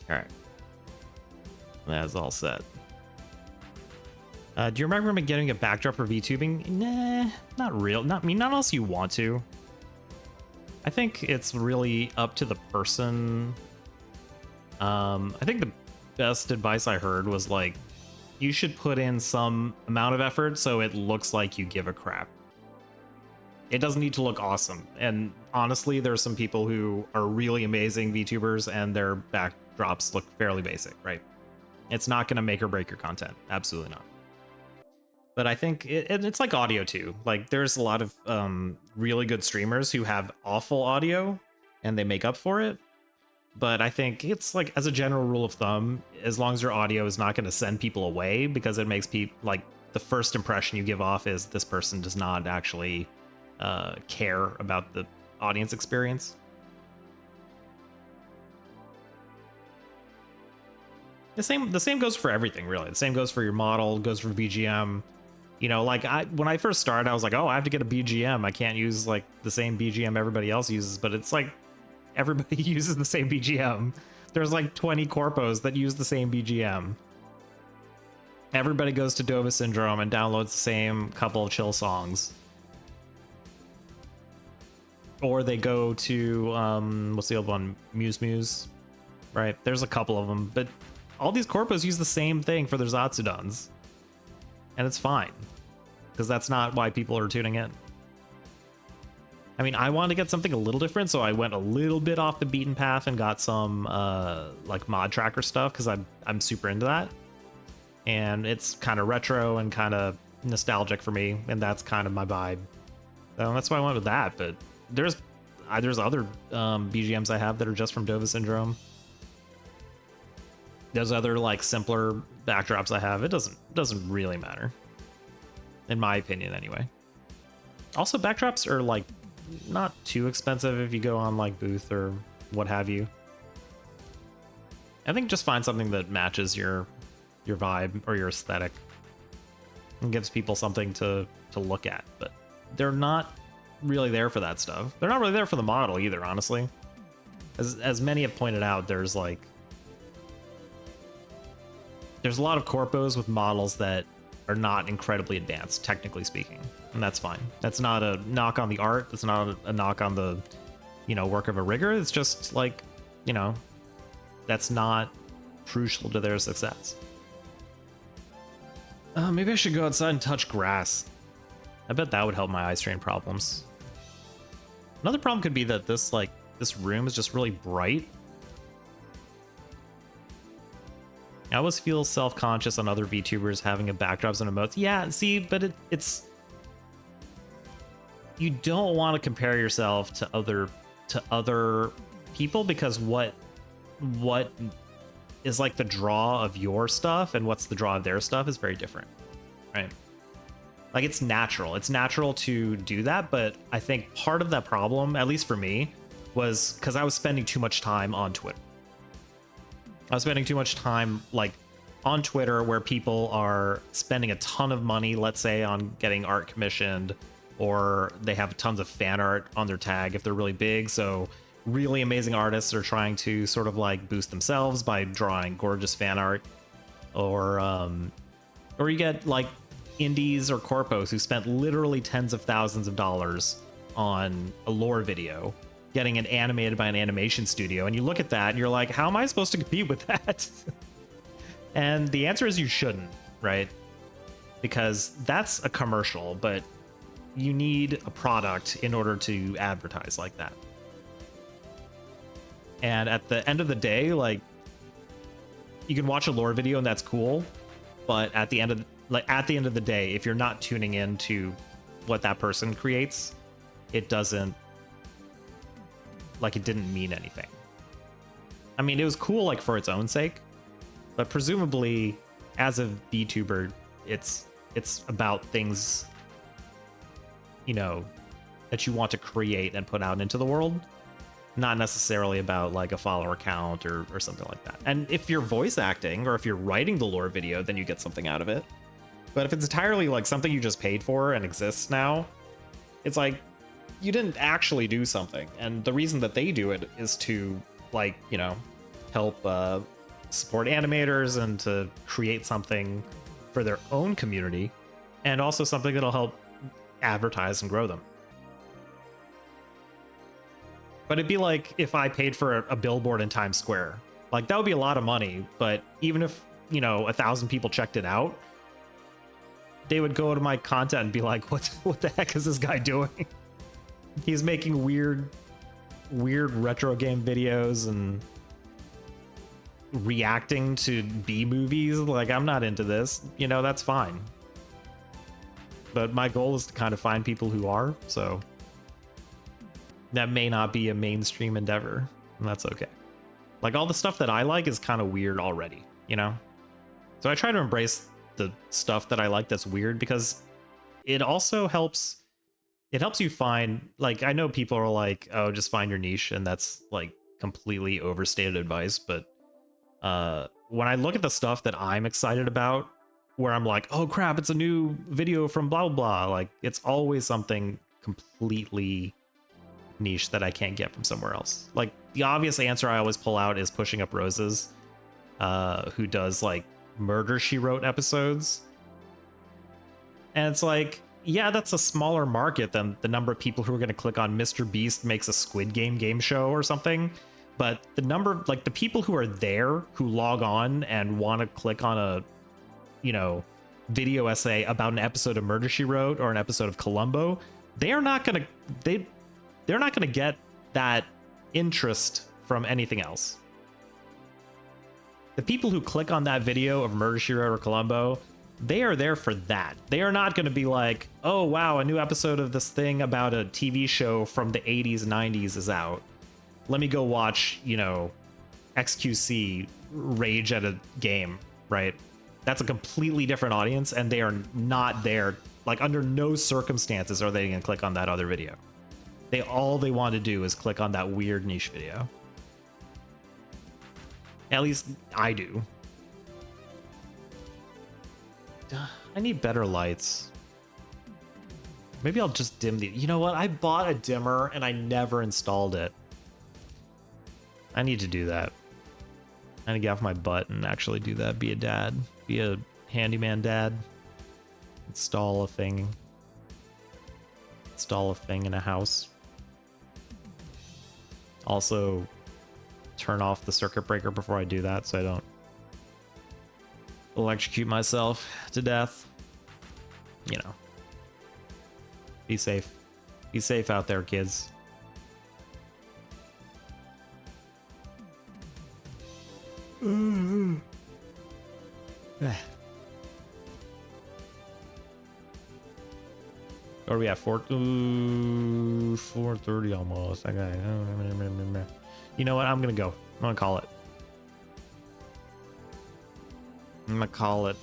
All right. That's all set. Do you remember getting a backdrop for VTubing? Nah, not real. Not unless you want to. I think it's really up to the person. I think the best advice I heard was like, you should put in some amount of effort so it looks like you give a crap. It doesn't need to look awesome. And honestly, there's some people who are really amazing VTubers and their backdrops look fairly basic, right? It's not going to make or break your content. Absolutely not. But I think it's like audio too. Like there's a lot of really good streamers who have awful audio and they make up for it. But I think it's like, as a general rule of thumb, as long as your audio is not going to send people away, because it makes people like the first impression you give off is this person does not actually care about the audience experience. The same goes for everything, really. The same goes for your model, goes for BGM. You know, like when I first started, I was like, oh, I have to get a BGM. I can't use like the same BGM everybody else uses, but it's like everybody uses the same BGM. There's like 20 corpos that use the same BGM. Everybody goes to Dova Syndrome and downloads the same couple of chill songs. Or they go to, what's the other one? MusMus, right? There's a couple of them, but all these corpos use the same thing for their Zatsudans. And it's fine, because that's not why people are tuning in. I mean, I wanted to get something a little different, so I went a little bit off the beaten path and got some like mod tracker stuff, because I'm super into that. And it's kind of retro and kind of nostalgic for me, and that's kind of my vibe. So that's why I went with that. But there's other BGMs I have that are just from Dova Syndrome. There's other like simpler backdrops I have. It doesn't really matter, in my opinion, anyway. Also, backdrops are like not too expensive if you go on like Booth or what have you. I think just find something that matches your vibe or your aesthetic and gives people something to look at. But they're not really there for that stuff. They're not really there for the model either, honestly. As many have pointed out, there's a lot of corpos with models that are not incredibly advanced, technically speaking, and that's fine. That's not a knock on the art. That's not a knock on the, work of a rigger. It's just like, that's not crucial to their success. Maybe I should go outside and touch grass. I bet that would help my eye strain problems. Another problem could be that this room is just really bright. I always feel self-conscious on other VTubers having a backdrops and emotes. Yeah, see, but it's you don't want to compare yourself to other people, because what is like the draw of your stuff and what's the draw of their stuff is very different, right? Like it's natural to do that, but I think part of that problem, at least for me, was because I was spending too much time on Twitter. I was spending too much time like on Twitter, where people are spending a ton of money, let's say, on getting art commissioned, or they have tons of fan art on their tag if they're really big. So really amazing artists are trying to sort of like boost themselves by drawing gorgeous fan art, or you get like indies or corpos who spent literally tens of thousands of dollars on a lore video, getting it animated by an animation studio, and you look at that and you're like, how am I supposed to compete with that? And the answer is you shouldn't, right? Because that's a commercial, but you need a product in order to advertise like that. And at the end of the day, like, you can watch a lore video and that's cool, but at the end of the day, if you're not tuning in to what that person creates, it didn't mean anything. I mean, it was cool like for its own sake, but presumably as a VTuber, it's about things, that you want to create and put out into the world, not necessarily about like a follower count or something like that. And if you're voice acting or if you're writing the lore video, then you get something out of it. But if it's entirely like something you just paid for and exists now, it's like you didn't actually do something. And the reason that they do it is to like, help support animators and to create something for their own community, and also something that'll help advertise and grow them. But it'd be like if I paid for a billboard in Times Square. Like, that would be a lot of money, but even if, you know, 1,000 people checked it out, they would go to my content and be like, what the heck is this guy doing? He's making weird retro game videos and reacting to B movies. Like, I'm not into this, you know. That's fine, but my goal is to kind of find people who are, so that may not be a mainstream endeavor, and that's okay. Like, all the stuff that I like is kind of weird already, you know, so I try to embrace the stuff that I like that's weird, because it also helps you find, like, I know people are like, oh, just find your niche, and that's like completely overstated advice, but when I look at the stuff that I'm excited about, where I'm like, oh crap, it's a new video from blah blah blah, like, it's always something completely niche that I can't get from somewhere else. Like, the obvious answer I always pull out is Pushing Up Roses, who does like Murder, She Wrote episodes, and it's like, yeah, that's a smaller market than the number of people who are going to click on Mr. Beast makes a Squid Game show or something. But the number, like, the people who are there, who log on and want to click on a, you know, video essay about an episode of Murder, She Wrote or an episode of Columbo, they're not going to get that interest from anything else. The people who click on that video of Murder, She Wrote or Columbo, they are there for that. They are not going to be like, oh wow, a new episode of this thing about a TV show from the 80s, 90s is out. Let me go watch, you know, XQC rage at a game, right? That's a completely different audience, and they are not there. Like, under no circumstances are they going to click on that other video. All they want to do is click on that weird niche video. At least I do. I need better lights. Maybe I'll just dim the... You know what? I bought a dimmer and I never installed it. I need to do that. I need to get off my butt and actually do that. Be a dad. Be a handyman dad. Install a thing. Install a thing in a house. Also, turn off the circuit breaker before I do that so I don't electrocute myself to death. You know. Be safe. Be safe out there, kids. What are we at? 4:30 almost. Okay. You know what? I'm gonna go. I'm gonna call it. I'm gonna call it.